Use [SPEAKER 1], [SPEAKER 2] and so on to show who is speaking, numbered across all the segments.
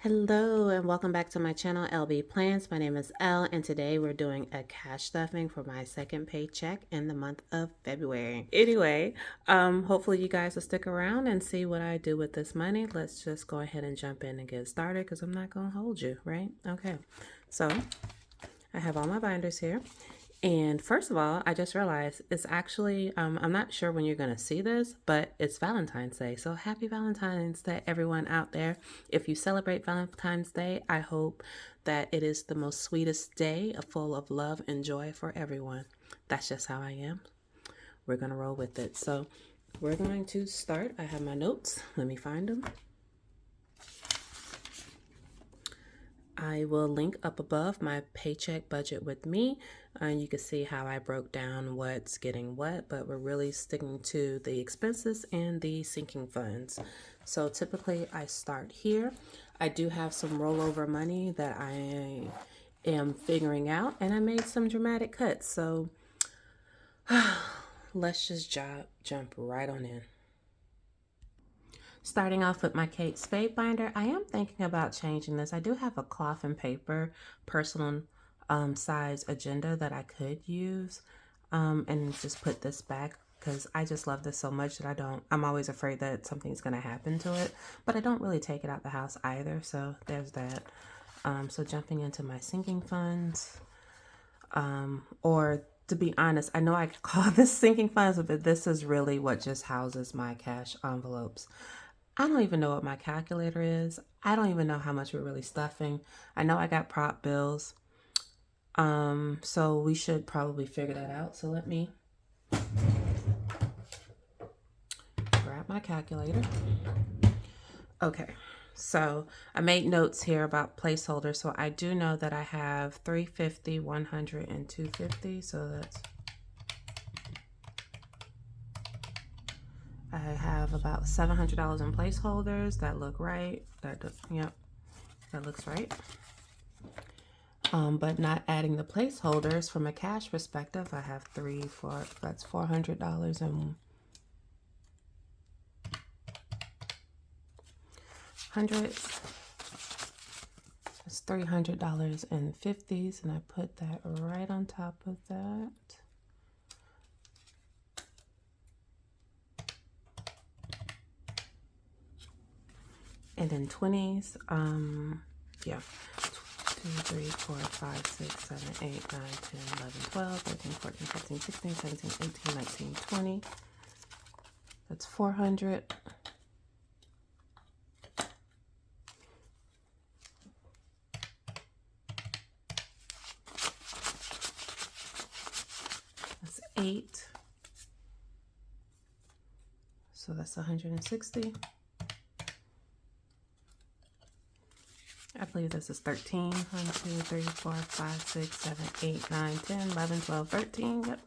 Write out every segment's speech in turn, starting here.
[SPEAKER 1] Hello and welcome back to my channel, LB Plans. My name is Elle and today we're doing a cash stuffing for my second paycheck in the month of February. Anyway, hopefully you guys will stick around and see what I do with this money. Let's just go ahead and jump in and get started because I'm not going to hold you, right? Okay, so I have all my binders here. And first of all, I just realized it's actually, I'm not sure when you're going to see this, but it's Valentine's Day. So happy Valentine's Day, everyone out there. If you celebrate Valentine's Day, I hope that it is the most sweetest day, full of love and joy for everyone. That's just how I am. We're going to roll with it. So we're going to start. I have my notes. Let me find them. I will link up above my paycheck budget with me. You can see how I broke down what's getting what, but we're really sticking to the expenses and the sinking funds. So typically I start here. I do have some rollover money that I am figuring out, and I made some dramatic cuts. So let's just jump right on in. Starting off with my Kate Spade binder, I am thinking about changing this. I do have a cloth and paper personal size agenda that I could use and just put this back because I just love this so much that I'm always afraid that something's going to happen to it, but I don't really take it out the house either. So there's that. So jumping into my sinking funds, or to be honest, I know I could call this sinking funds, but this is really what just houses my cash envelopes. I don't even know what my calculator is. I don't even know how much we're really stuffing. I know I got prop bills. So we should probably figure that out. So let me grab my calculator. Okay. So I made notes here about placeholders. So I do know that I have 350, 100, and 250. So that's, I have about $700 in placeholders. That look right. Yep, that looks right. But not adding the placeholders from a cash perspective, I have that's $400 and hundreds. It's $300 in 50s, and I put that right on top of that. And then 20s, yeah. 2, 3, 4, 5, 6, 7, 8, 9, 10, 11, 12, 13, 14, 15, 16, 17, 18, 19, 20. That's 400. That's 8. So that's 160. I believe this is 13. 1, 2, 3, 4, 5, 6, 7, 8, 9, 10, 11, 12, 13. Yep.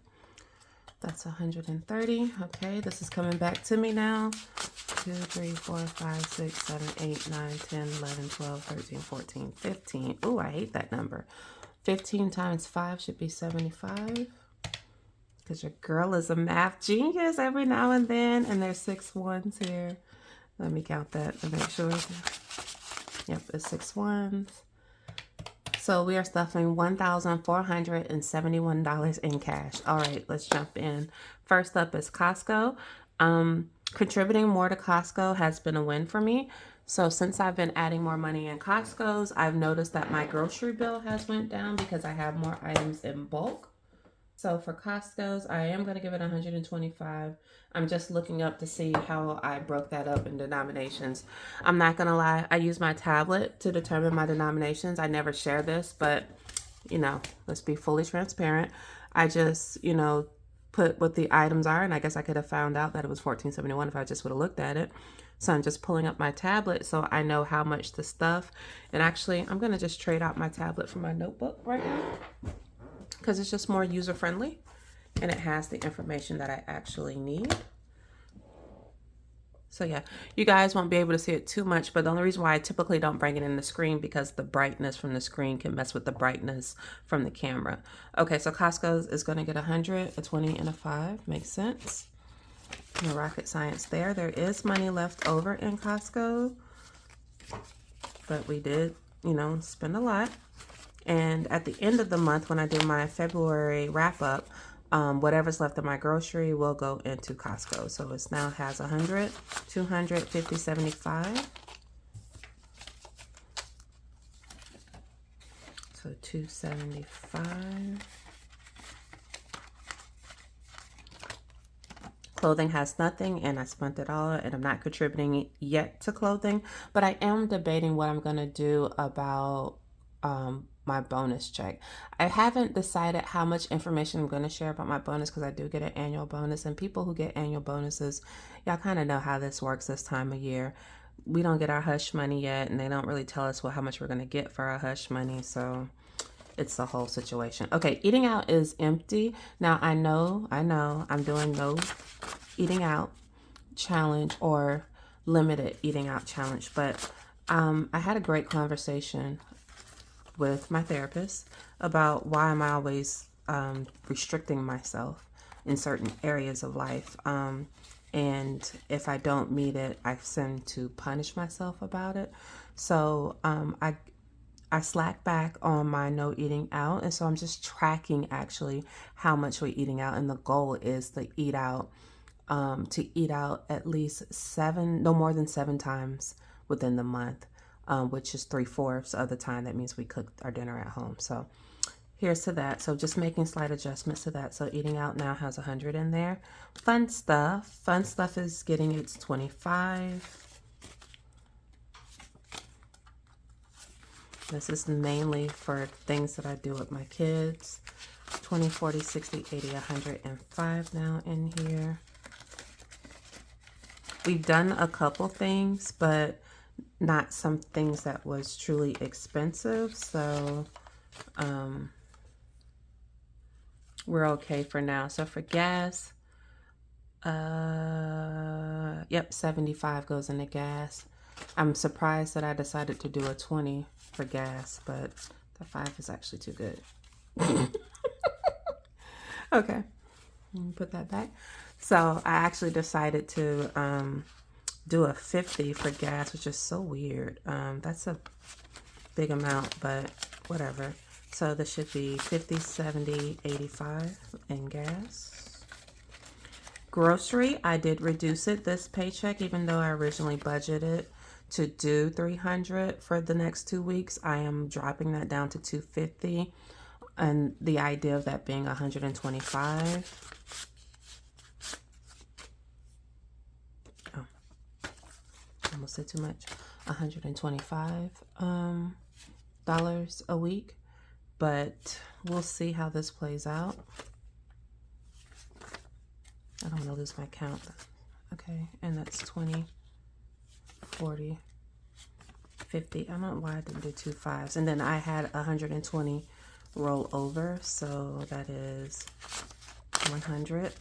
[SPEAKER 1] That's 130. Okay, this is coming back to me now. 2, 3, 4, 5, 6, 7, 8, 9, 10, 11, 12, 13, 14, 15. Ooh, I hate that number. 15 times 5 should be 75. Because your girl is a math genius every now and then. And there's 6 ones here. Let me count that to make sure. Yep, it's 6 ones. So we are stuffing $1,471 in cash. All right, let's jump in. First up is Costco. Contributing more to Costco has been a win for me. So since I've been adding more money in Costco's, I've noticed that my grocery bill has went down because I have more items in bulk. So for Costco's, I am going to give it 125. I'm just looking up to see how I broke that up in denominations. I'm not going to lie. I use my tablet to determine my denominations. I never share this, but, let's be fully transparent. I just, put what the items are, and I guess I could have found out that it was $14.71 if I just would have looked at it. So I'm just pulling up my tablet so I know how much the stuff. And actually, I'm going to just trade out my tablet for my notebook right now because it's just more user friendly and it has the information that I actually need. So yeah, you guys won't be able to see it too much, but the only reason why I typically don't bring it in the screen because the brightness from the screen can mess with the brightness from the camera. Okay, so Costco's is going to get 100, a 20, and a 5. Makes sense. No rocket science there. There is money left over in Costco, but we did, spend a lot. And at the end of the month, when I do my February wrap up, whatever's left of my grocery will go into Costco. So it now has 100, 200, 50, 75. So 275. Clothing has nothing, and I spent it all, and I'm not contributing yet to clothing, but I am debating what I'm going to do about my bonus check. I haven't decided how much information I'm going to share about my bonus because I do get an annual bonus, and people who get annual bonuses, y'all kind of know how this works this time of year. We don't get our hush money yet, and they don't really tell us how much we're going to get for our hush money, so it's the whole situation. Okay, eating out is empty. Now, I know, I'm doing no eating out challenge or limited eating out challenge, but I had a great conversation with my therapist about why am I always restricting myself in certain areas of life. And if I don't meet it, I tend to punish myself about it. So I slack back on my no eating out. And so I'm just tracking actually how much we're eating out. And the goal is to eat out at least no more than 7 times within the month, which is 3/4 of the time. That means we cook our dinner at home. So here's to that. So just making slight adjustments to that. So eating out now has 100 in there. Fun stuff is getting its 25. This is mainly for things that I do with my kids. 20, 40, 60, 80, 105 now in here. We've done a couple things, but not some things that was truly expensive. So we're okay for now. So for gas, yep, 75 goes into gas. I'm surprised that I decided to do a 20 for gas, but the 5 is actually too good. Okay, put that back. So I actually decided to do a 50 for gas, which is so weird. That's a big amount, but whatever. So this should be 50, 70, 85 in gas. Grocery, I did reduce it this paycheck, even though I originally budgeted to do 300 for the next 2 weeks. I am dropping that down to 250, and the idea of that being 125. Oh, almost said too much. 125 dollars a week, but we'll see how this plays out. I don't want to lose my count. Okay, and that's 20, 40, 50. I don't know why I didn't do 2 5s. And then I had 120 roll over, so that is 100,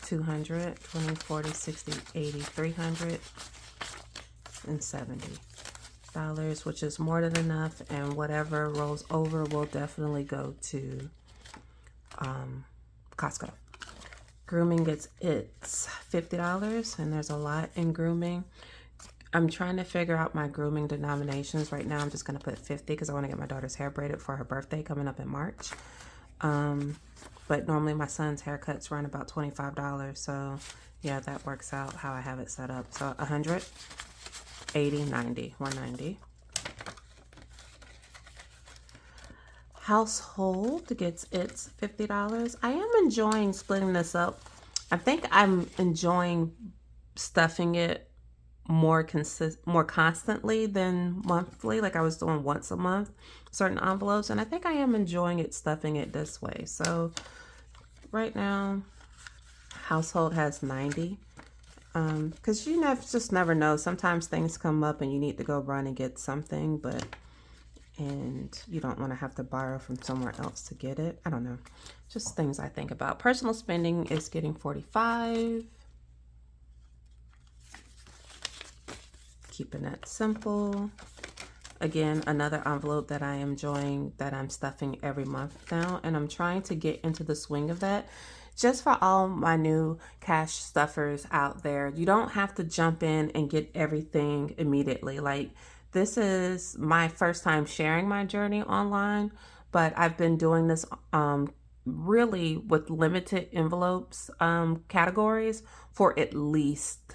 [SPEAKER 1] 200, 20, 40, 60, 80, 300, and $70, which is more than enough, and whatever rolls over will definitely go to Costco. Grooming gets its $50, and there's a lot in grooming. I'm trying to figure out my grooming denominations. Right now I'm just going to put 50 because I want to get my daughter's hair braided for her birthday coming up in March. But normally my son's haircuts run about $25, so yeah, that works out how I have it set up. So 100, 80, 90, 190. Household gets its $50. I am enjoying splitting this up. I think I'm enjoying stuffing it more constantly than monthly, like I was doing once a month, certain envelopes, and I think I am enjoying it stuffing it this way. So right now, household has 90. Because you just never know. Sometimes things come up and you need to go run and get something, and you don't want to have to borrow from somewhere else to get it. I don't know. Just things I think about. Personal spending is getting 45. Keeping that simple. Again, another envelope that I am enjoying that I'm stuffing every month now, and I'm trying to get into the swing of that. Just for all my new cash stuffers out there, you don't have to jump in and get everything immediately. Like, this is my first time sharing my journey online, but I've been doing this really with limited envelopes categories for at least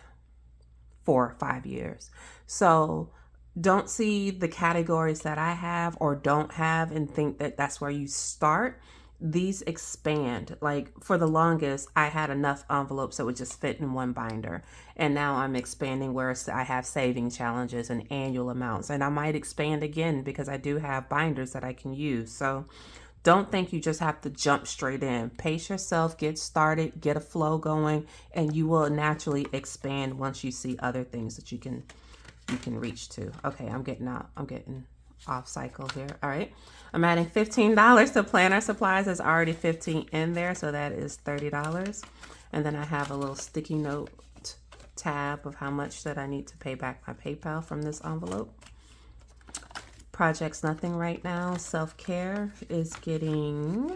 [SPEAKER 1] 4 or 5 years. So don't see the categories that I have or don't have and think that that's where you start. These expand. Like, for the longest, I had enough envelopes that would just fit in one binder. And now I'm expanding where I have saving challenges and annual amounts. And I might expand again because I do have binders that I can use. So don't think you just have to jump straight in. Pace yourself, get started, get a flow going, and you will naturally expand once you see other things that you can reach to. Okay, I'm getting off cycle here. All right, I'm adding $15 to planner supplies. There's already 15 in there, so that is $30. And then I have a little sticky note tab of how much that I need to pay back my PayPal from this envelope. Projects nothing right now. Self-care is getting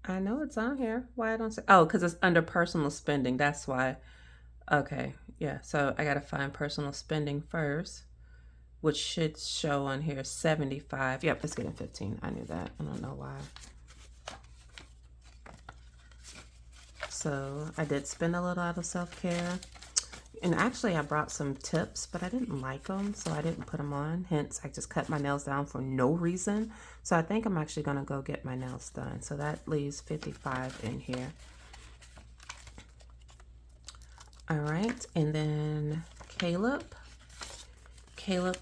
[SPEAKER 1] I know it's on here. Why I don't say, oh, because it's under personal spending. That's why. Okay, yeah. So I gotta find personal spending first, which should show on here 75. Yep, it's getting 15. I knew that. I don't know why. So I did spend a little out of self-care. And actually, I brought some tips, but I didn't like them, so I didn't put them on. Hence, I just cut my nails down for no reason. So I think I'm actually going to go get my nails done. So that leaves 55 in here. All right, and then Caleb. Caleb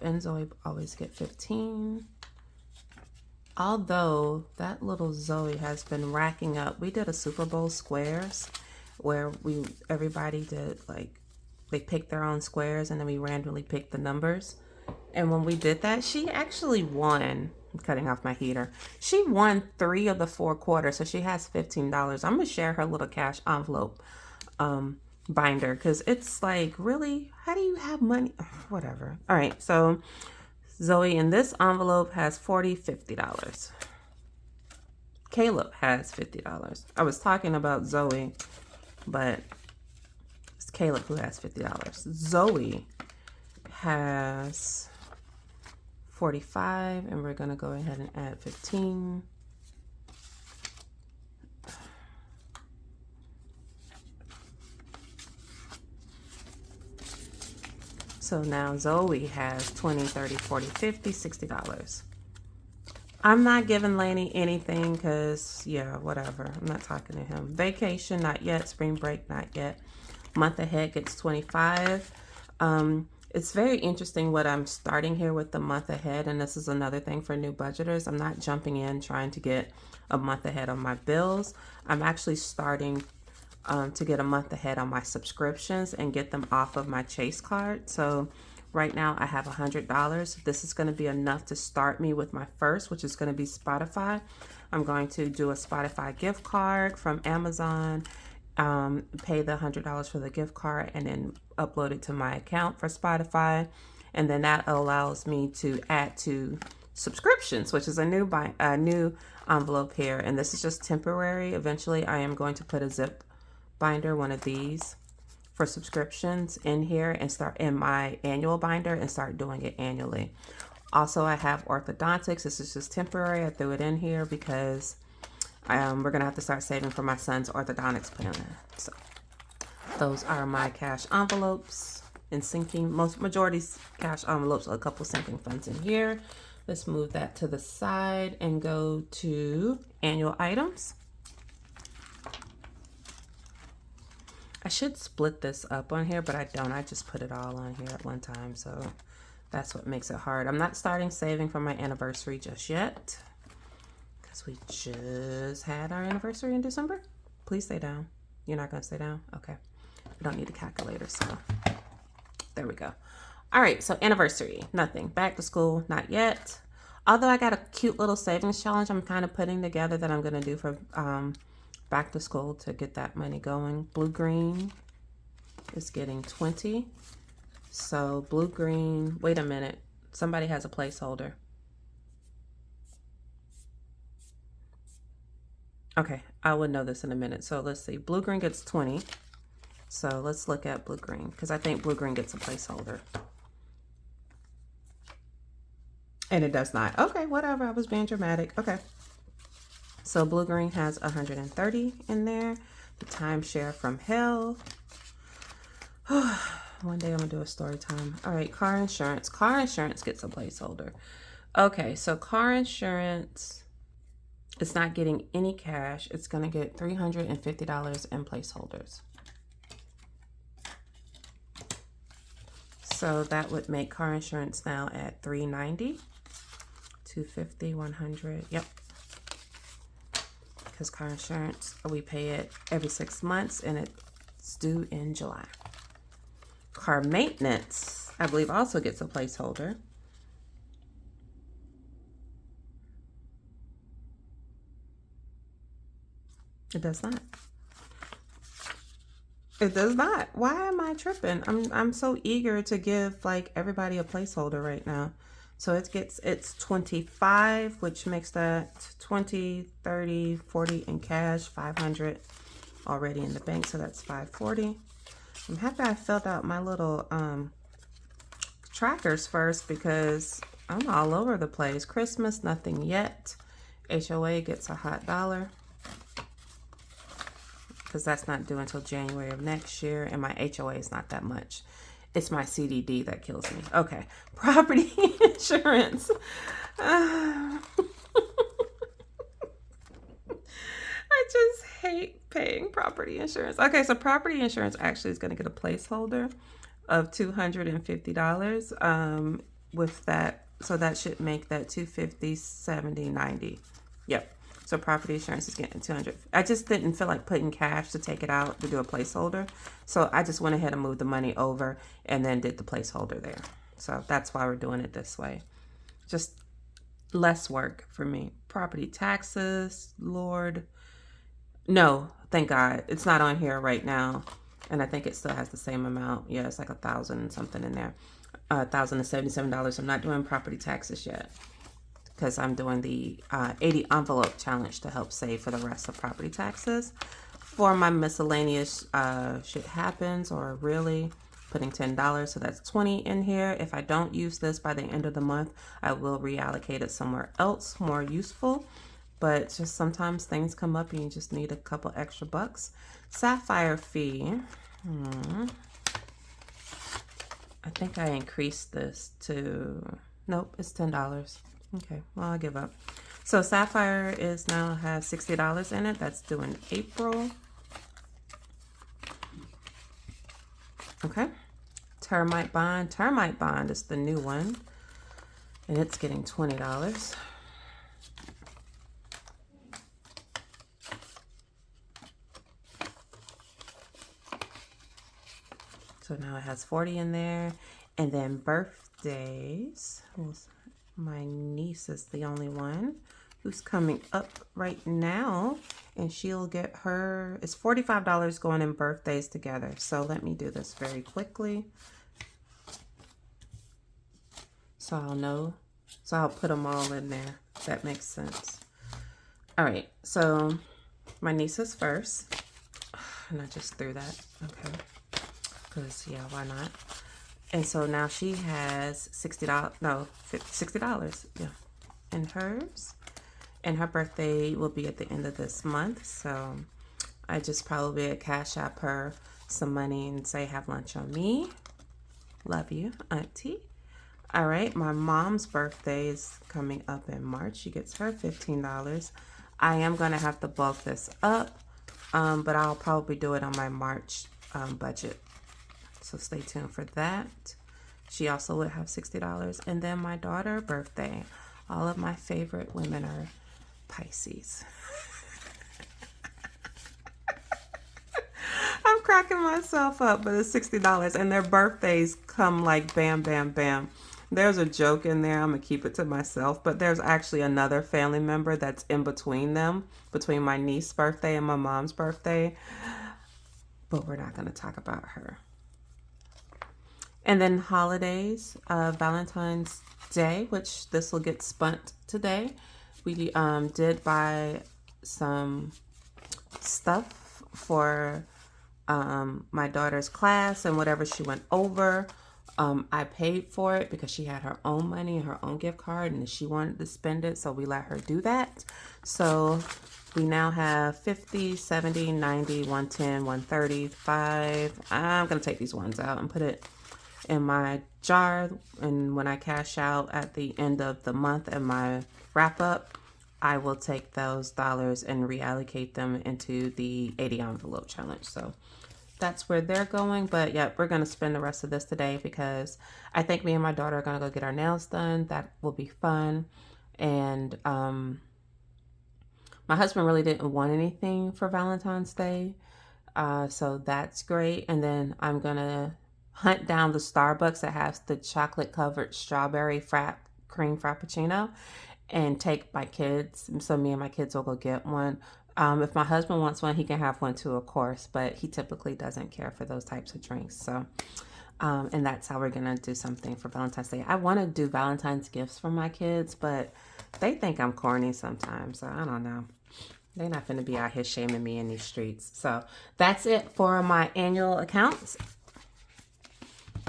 [SPEAKER 1] and Zoe always get 15. Although that little Zoe has been racking up. We did a Super Bowl squares where everybody did, like, they picked their own squares and then we randomly picked the numbers. And when we did that, she actually won. I'm cutting off my heater. She won 3 of the 4 quarters, so she has $15. I'm gonna share her little cash envelope binder because it's like, really, how do you have money? Whatever. All right, so Zoe in this envelope has $50. Caleb has $50. I was talking about Zoe, but it's Caleb who has $50. Zoe has 45, and we're gonna go ahead and add 15. So now Zoe has 20, 30, 40, 50, $60. I'm not giving Laney anything because, yeah, whatever. I'm not talking to him. Vacation, not yet. Spring break, not yet. Month ahead gets 25. It's very interesting what I'm starting here with the month ahead, and this is another thing for new budgeters. I'm not jumping in trying to get a month ahead on my bills. I'm actually starting to get a month ahead on my subscriptions and get them off of my Chase card. So right now I have $100. This is going to be enough to start me with my first, which is going to be Spotify. I'm going to do a Spotify gift card from Amazon, pay the $100 for the gift card, and then upload it to my account for Spotify. And then that allows me to add to subscriptions, which is a new envelope here. And this is just temporary. Eventually I am going to put a zip binder, one of these, for subscriptions in here and start in my annual binder and start doing it annually. Also, I have orthodontics. This is just temporary. I threw it in here because we're gonna have to start saving for my son's orthodontics plan. So those are my cash envelopes. and sinking. Majority's cash envelopes, a couple sinking funds in here. Let's move that to the side and go to annual items. I should split this up on here, but I don't. I just put it all on here at one time, so that's what makes it hard. I'm not starting saving for my anniversary just yet because we just had our anniversary in December. Please stay down. You're not going to stay down? Okay. We don't need a calculator, so there we go. All right, so anniversary, nothing. Back to school, not yet. Although I got a cute little savings challenge I'm kind of putting together that I'm going to do for back to school to get that money going. Blue green is getting 20. So blue green, wait a minute. Somebody has a placeholder. Okay, I would know this in a minute. So let's see. Blue green gets 20. So let's look at blue green because I think blue green gets a placeholder. And it does not. Okay, whatever. I was being dramatic. Okay. So blue green has 130 in there. The timeshare from Elle. One day I'm gonna do a story time. All right, car insurance. Car insurance gets a placeholder. Okay, so car insurance, it's not getting any cash. It's gonna get $350 in placeholders. So that would make car insurance now at $390, $250, $100. Yep. Because car insurance, we pay it every 6 months and it's due in July. Car maintenance, I believe, also gets a placeholder. It does not. It does not. Why am I tripping? I'm so eager to give like everybody a placeholder right now. So it's 25, which makes that 20, 30, 40 in cash, 500 already in the bank. So that's 540. I'm happy I filled out my little trackers first because I'm all over the place. Christmas, nothing yet. HOA gets a hot $1 because that's not due until January of next year. And my HOA is not that much. It's my CDD that kills me. Okay. Property insurance. I just hate paying property insurance. Okay, so property insurance actually is going to get a placeholder of $250 with that. So that should make that $250, $70, $90. Yep. So property insurance is getting $200. I just didn't feel like putting cash to take it out to do a placeholder. So I just went ahead and moved the money over and then did the placeholder there. So that's why we're doing it this way. Just less work for me. Property taxes, Lord. No, thank God. It's not on here right now. And I think it still has the same amount. Yeah, it's like $1,000 and something in there. $1,077. I'm not doing property taxes yet because I'm doing the 80 envelope challenge to help save for the rest of property taxes. For my miscellaneous shit happens, or really putting $10, so that's 20 in here. If I don't use this by the end of the month, I will reallocate it somewhere else more useful. But just sometimes things come up and you just need a couple extra bucks. Sapphire fee. I think I increased this to, nope, it's $10. Okay, well, I'll give up. So Sapphire is now has $60 in it. That's due in April. Okay. Termite bond. Termite bond is the new one. And it's getting $20. So now it has 40 in there. And then birthdays. My niece is the only one who's coming up right now, and she'll get her, it's $45 going in birthdays together. So let me do this very quickly so I'll know. So I'll put them all in there. That makes sense. All right, so my niece is first, and I just threw that. Okay, because yeah, why not? And so now she has $60, no, $60, yeah, in hers. And her birthday will be at the end of this month. So I just probably Cash App her some money and say, have lunch on me. Love you, Auntie. All right, my mom's birthday is coming up in March. She gets her $15. I am going to have to bulk this up, but I'll probably do it on my March budget. So stay tuned for that. She also would have $60. And then my daughter's birthday. All of my favorite women are Pisces. I'm cracking myself up, but it's $60. And their birthdays come like bam, bam, bam. There's a joke in there. I'm going to keep it to myself. But there's actually another family member that's in between them, between my niece's birthday and my mom's birthday. But we're not going to talk about her. And then holidays, Valentine's Day, which this will get spent today. We did buy some stuff for my daughter's class and whatever she went over. I paid for it because she had her own money and her own gift card and she wanted to spend it, so we let her do that. So we now have 50, 70, 90, 110, 135. I'm going to take these ones out and put it in my jar, and when I cash out at the end of the month and my wrap up, I will take those dollars and reallocate them into the 80 envelope challenge. So that's where they're going. But yeah, we're going to spend the rest of this today because I think me and my daughter are going to go get our nails done. That will be fun. And my husband really didn't want anything for Valentine's Day. So that's great. And then I'm going to hunt down the Starbucks that has the chocolate covered strawberry cream frappuccino and take my kids. So me and my kids will go get one. If my husband wants one, he can have one too, of course, but he typically doesn't care for those types of drinks. So, and that's how we're going to do something for Valentine's Day. I want to do Valentine's gifts for my kids, but they think I'm corny sometimes. So I don't know. They're not going to be out here shaming me in these streets. So that's it for my annual accounts.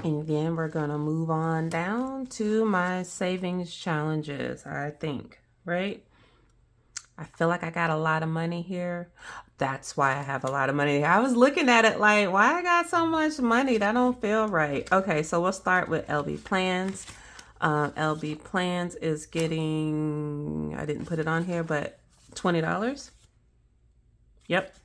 [SPEAKER 1] And then we're going to move on down to my savings challenges, I think, right? I feel like I got a lot of money here. That's why I have a lot of money. I was looking at it like, why I got so much money? That don't feel right. Okay, so we'll start with LB Plans. LB Plans is getting, I didn't put it on here, but $20. Yep.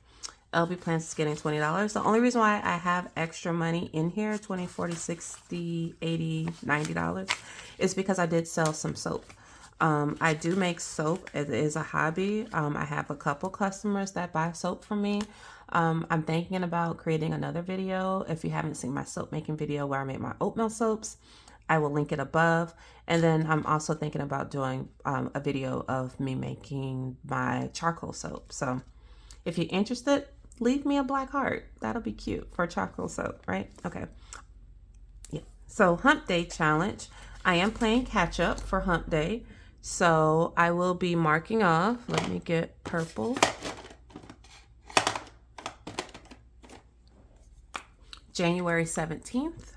[SPEAKER 1] LB Plans is getting $20. The only reason why I have extra money in here, $20, $40, $60, $80, $90, is because I did sell some soap. I do make soap. It is a hobby. I have a couple customers that buy soap from me. I'm thinking about creating another video. If you haven't seen my soap making video where I make my oatmeal soaps, I will link it above. And then I'm also thinking about doing a video of me making my charcoal soap. So if you're interested, leave me a black heart. That'll be cute for charcoal soap, right? Okay. Yeah. So Hump Day challenge. I am playing catch up for Hump Day. So I will be marking off. Let me get purple. January 17th.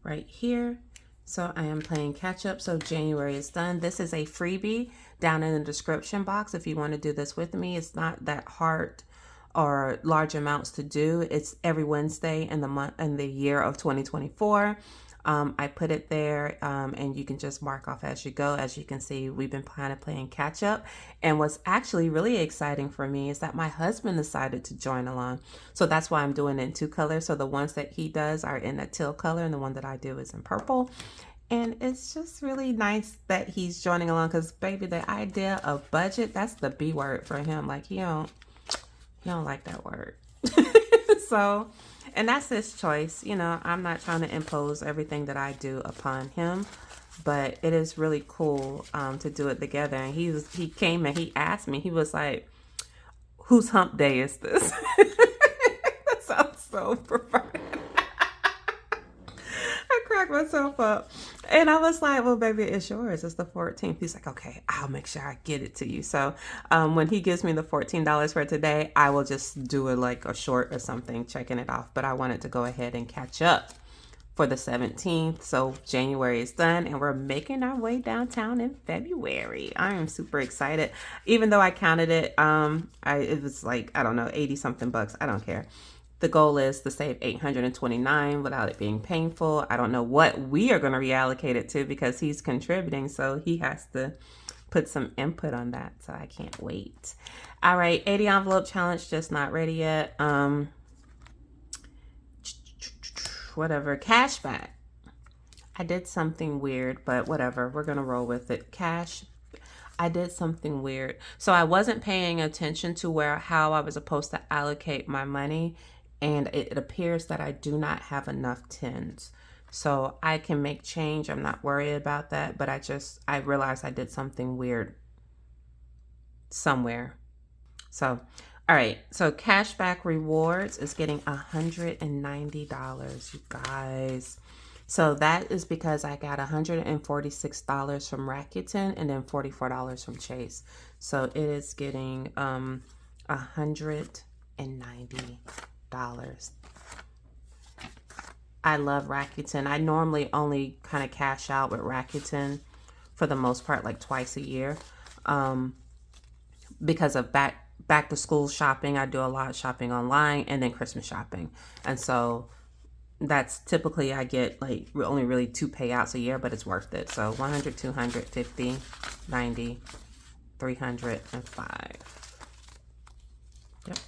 [SPEAKER 1] Right here. So I am playing catch up. So January is done. This is a freebie down in the description box. If you want to do this with me, it's not that hard or large amounts to do. It's every Wednesday in the month in the year of 2024. I put it there and you can just mark off as you go. As you can see, we've been kind of playing catch up. And what's actually really exciting for me is that my husband decided to join along. So that's why I'm doing it in two colors. So the ones that he does are in a teal color and the one that I do is in purple. And it's just really nice that he's joining along because, baby, the idea of budget, that's the B word for him. Like, he don't like that word. So, and that's his choice. You know, I'm not trying to impose everything that I do upon him, but it is really cool to do it together. And he came and he asked me, he was like, whose hump day is this? That sounds so profound. I cracked myself up. And I was like, well, baby, it's yours. It's the 14th. He's like, okay, I'll make sure I get it to you. So when he gives me the $14 for today, I will just do it like a short or something, checking it off. But I wanted to go ahead and catch up for the 17th. So January is done and we're making our way downtown in February. I am super excited. Even though I counted it, it was like, I don't know, 80 something bucks. I don't care. The goal is to save $829 without it being painful. I don't know what we are going to reallocate it to because he's contributing, so he has to put some input on that. So I can't wait. All right, 80 envelope challenge, just not ready yet. Whatever, cashback. I did something weird, but whatever. We're going to roll with it. I did something weird. So I wasn't paying attention to how I was supposed to allocate my money. And it appears that I do not have enough tens. So I can make change. I'm not worried about that. But I realized I did something weird somewhere. So, all right. So cashback rewards is getting $190, you guys. So that is because I got $146 from Rakuten and then $44 from Chase. So it is getting $190. I love Rakuten. I normally only kind of cash out with Rakuten for the most part, like twice a year, because of back to school shopping. I do a lot of shopping online and then Christmas shopping, and so that's typically I get like only really 2 payouts a year, but it's worth it. So 100, 200, 50, 90, 305. Yep.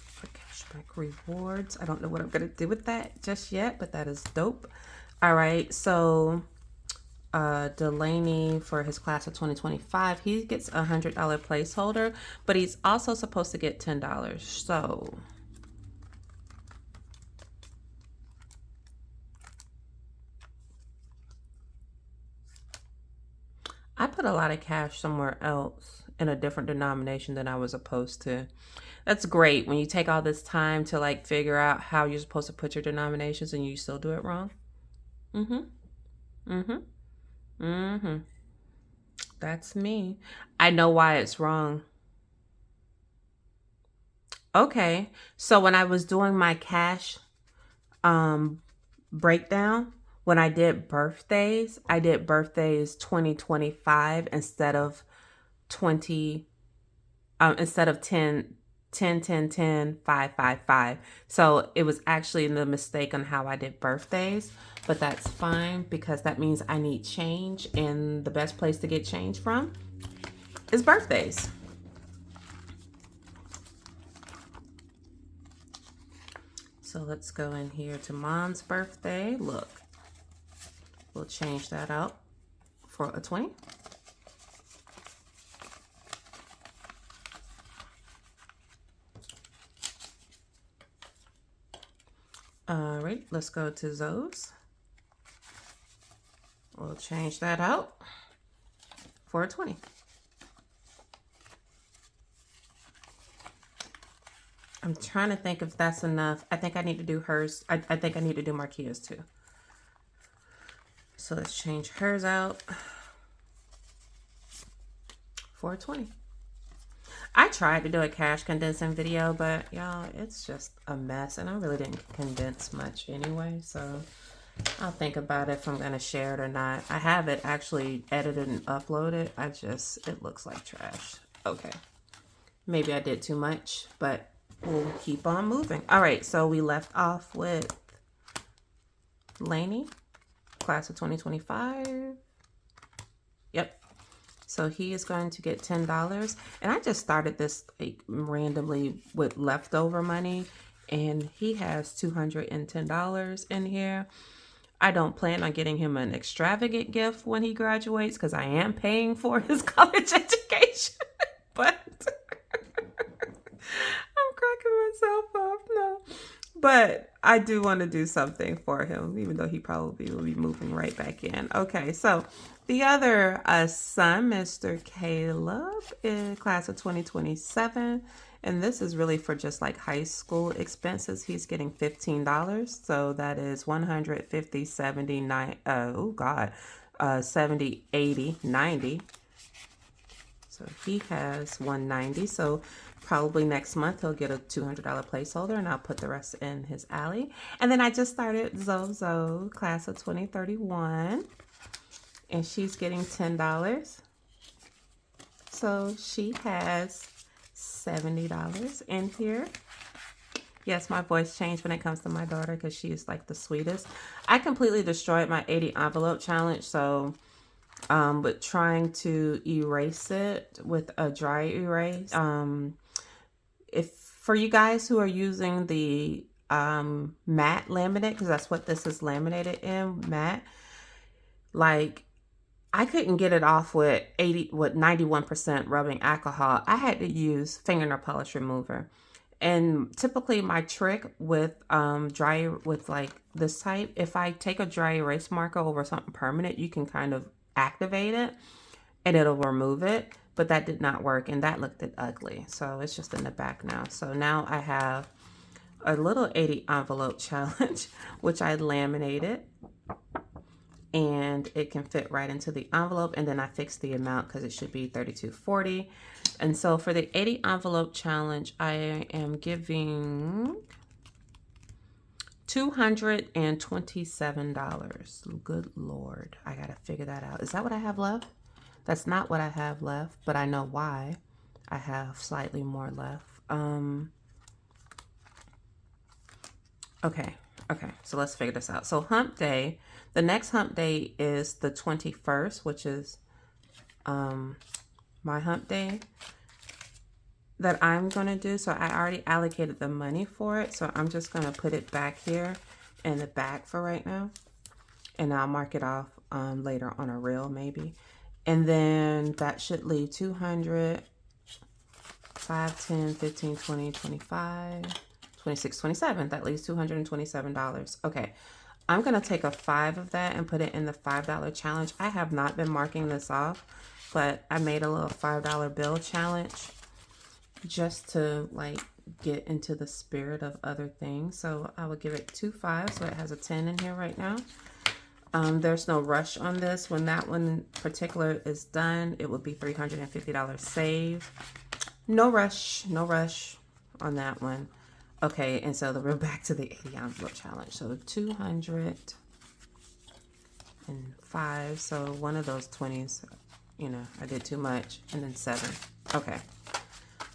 [SPEAKER 1] For cashback rewards. I don't know what I'm going to do with that just yet, but that is dope. All right. So Delaney, for his class of 2025, he gets a $100 placeholder, but he's also supposed to get $10. So I put a lot of cash somewhere else in a different denomination than I was supposed to. That's great when you take all this time to like figure out how you're supposed to put your denominations and you still do it wrong. That's me. I know why it's wrong. Okay. So when I was doing my cash breakdown, when I did birthdays, I did birthdays 2025 instead of 10, 10, 10, 10, 5, 5, 5. So it was actually the mistake on how I did birthdays, but that's fine because that means I need change, and the best place to get change from is birthdays. So let's go in here to Mom's birthday. Look, we'll change that out for a 20. All right, let's go to Zoe's. We'll change that out for a 20. I'm trying to think if that's enough. I think I need to do hers. I think I need to do Marquia's too. So let's change hers out for a 20. I tried to do a cash condensing video, but y'all, it's just a mess. And I really didn't condense much anyway. So I'll think about it if I'm going to share it or not. I have it actually edited and uploaded. It looks like trash. Okay. Maybe I did too much, but we'll keep on moving. All right, so we left off with Laney, class of 2025. Yep. So he is going to get $10. And I just started this like randomly with leftover money, and he has $210 in here. I don't plan on getting him an extravagant gift when he graduates because I am paying for his college education. But myself up. No, but I do want to do something for him, even though he probably will be moving right back in. Okay, so the other son, Mr. Caleb, in class of 2027, and this is really for just like high school expenses. He's getting $15, so that is 150, 70, 90, 70, 80, 90. So he has 190. So probably next month he'll get a $200 placeholder, and I'll put the rest in his alley. And then I just started Zozo, class of 2031, and she's getting $10. So she has $70 in here. Yes, my voice changed when it comes to my daughter because she's like the sweetest. I completely destroyed my 80 envelope challenge. So, but trying to erase it with a dry erase. If for you guys who are using the matte laminate, because that's what this is laminated in, matte, like I couldn't get it off with 91% rubbing alcohol. I had to use fingernail polish remover. And typically my trick with with like this type, if I take a dry erase marker over something permanent, you can kind of activate it and it'll remove it. But that did not work and that looked ugly. So it's just in the back now. So now I have a little 80 envelope challenge, which I laminated. And it can fit right into the envelope. And then I fixed the amount because it should be $32.40. And so for the 80 envelope challenge, I am giving $227. Good Lord. I got to figure that out. Is that what I have left? That's not what I have left, but I know why I have slightly more left. Okay. So let's figure this out. So hump day, the next hump day is the 21st, which is my hump day that I'm going to do. So I already allocated the money for it. So I'm just going to put it back here in the back for right now. And I'll mark it off later on a reel maybe. And then that should leave 200, 5, 10, 15, 20, 25, 26, 27. That leaves $227. Okay. I'm going to take a 5 of that and put it in the $5 challenge. I have not been marking this off, but I made a little $5 bill challenge just to like get into the spirit of other things. So I will give it 2 5s. So it has a 10 in here right now. There's no rush on this. When that one in particular is done, it will be $350 save. No rush on that one. Okay, and so we're back to the 80 envelope challenge. So 205. So one of those 20s, you know, I did too much. And then 7. Okay.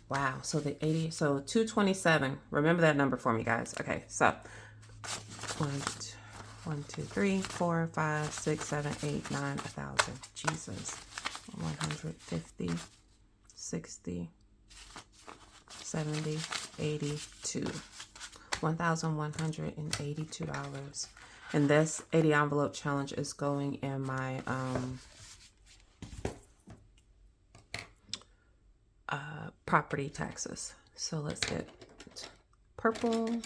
[SPEAKER 1] Wow. So the 80, so 227. Remember that number for me, guys. Okay, so 1, 2, 3, 4, 5, 6, 7, 8, 9, 1,000. Jesus. 150, 60, 70, 82. $1,182. And this 80 envelope challenge is going in my property taxes. So let's get purple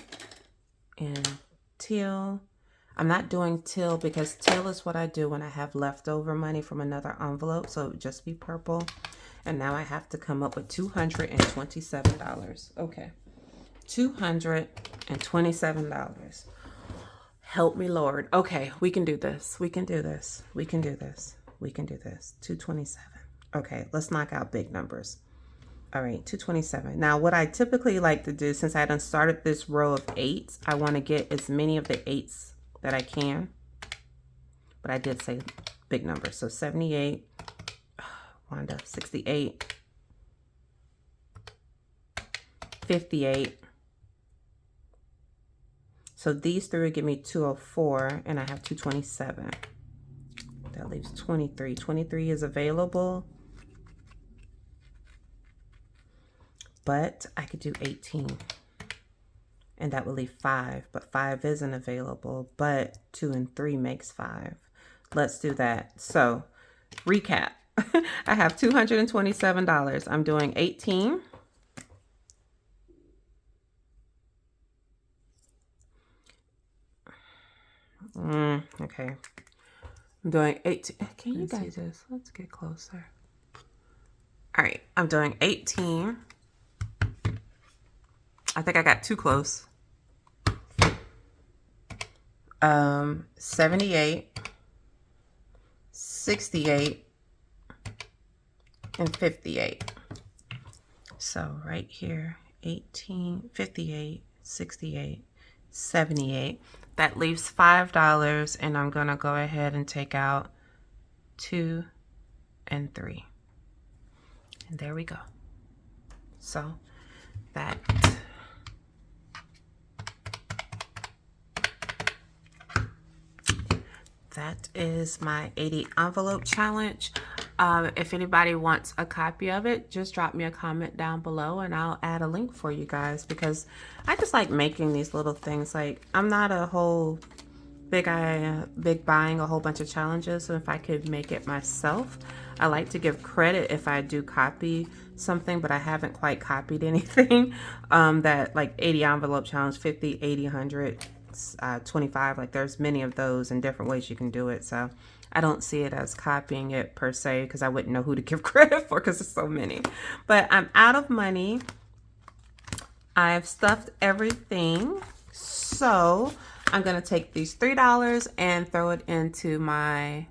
[SPEAKER 1] and teal. I'm not doing teal because teal is what I do when I have leftover money from another envelope. So it would just be purple. And now I have to come up with $227. Okay. $227. Help me, Lord. Okay, we can do this. We can do this. We can do this. We can do this. 227. Okay, let's knock out big numbers. All right, 227. Now, what I typically like to do, since I done started this row of 8s, I want to get as many of the 8s that I can. But I did say big numbers. So 78, Wanda, 68, 58. So these 3 would give me 204, and I have 227. That leaves 23. 23 is available. But I could do 18. And that would leave 5. But 5 isn't available. But 2 and 3 makes 5. Let's do that. So, recap. I have $227. I'm doing 18. Okay. I'm doing 18. Can you guys see this? Let's get closer. All right. I'm doing 18. I think I got too close. 78, 68, and 58. So right here, 18, 58, 68, 78. That leaves $5, and I'm going to go ahead and take out 2 and 3. And there we go. So that that is my 80 envelope challenge. If anybody wants a copy of it, just drop me a comment down below and I'll add a link for you guys, because I just like making these little things. Like, I'm not a whole big buying a whole bunch of challenges, so if I could make it myself, I like to give credit if I do copy something, but I haven't quite copied anything. That like 80 envelope challenge, 50, 80, 100, 25, like there's many of those and different ways you can do it. So I don't see it as copying it per se, because I wouldn't know who to give credit for because there's so many. But I'm out of money. I've stuffed everything. So I'm going to take these $3 and throw it into my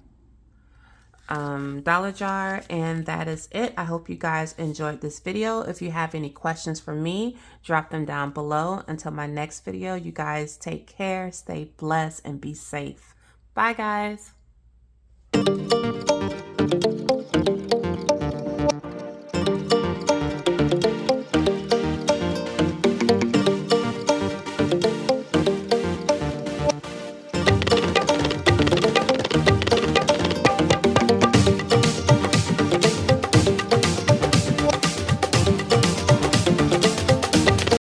[SPEAKER 1] dollar jar, and that is it. I hope you guys enjoyed this video. If you have any questions for me, drop them down below. Until my next video, you guys take care, stay blessed, and be safe. Bye, guys.